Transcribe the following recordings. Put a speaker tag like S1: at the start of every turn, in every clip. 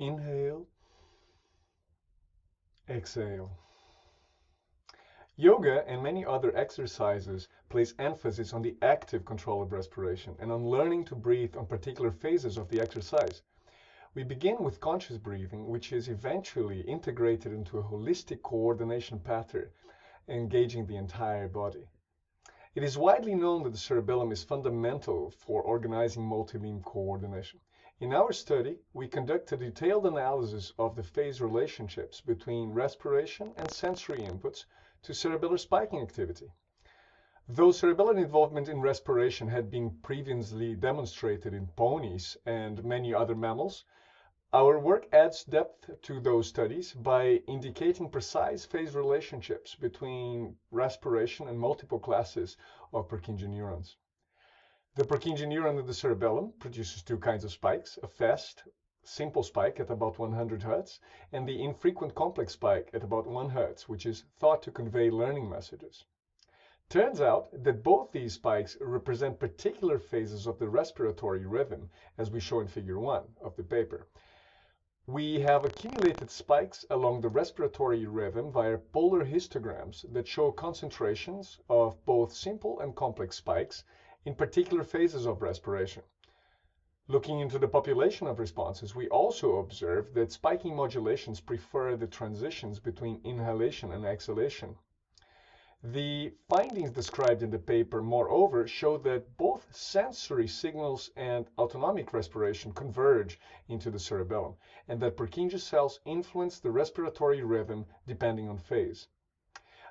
S1: Inhale, exhale. Yoga and many other exercises place emphasis on the active control of respiration and on learning to breathe on particular phases of the exercise. We begin with conscious breathing, which is eventually integrated into a holistic coordination pattern, engaging the entire body. It is widely known that the cerebellum is fundamental for organizing multi-limb coordination. In our study, we conducted a detailed analysis of the phase relationships between respiration and sensory inputs to cerebellar spiking activity. Though cerebellar involvement in respiration had been previously demonstrated in ponies and many other mammals, our work adds depth to those studies by indicating precise phase relationships between respiration and multiple classes of Purkinje neurons. The Purkinje neuron of the cerebellum produces two kinds of spikes, a fast, simple spike at about 100 Hz and the infrequent complex spike at about 1 Hz, which is thought to convey learning messages. Turns out that both these spikes represent particular phases of the respiratory rhythm, as we show in Figure 1 of the paper. We have accumulated spikes along the respiratory rhythm via polar histograms that show concentrations of both simple and complex spikes in particular phases of respiration. Looking into the population of responses, we also observe that spiking modulations prefer the transitions between inhalation and exhalation. The findings described in the paper, moreover, show that both sensory signals and autonomic respiration converge into the cerebellum, and that Purkinje cells influence the respiratory rhythm depending on phase.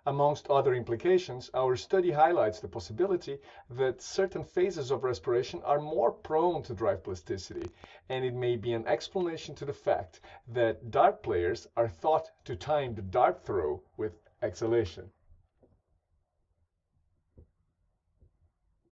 S1: Amongst other implications, our study highlights the possibility that certain phases of respiration are more prone to drive plasticity, and it may be an explanation to the fact that dart players are thought to time the dart throw with exhalation.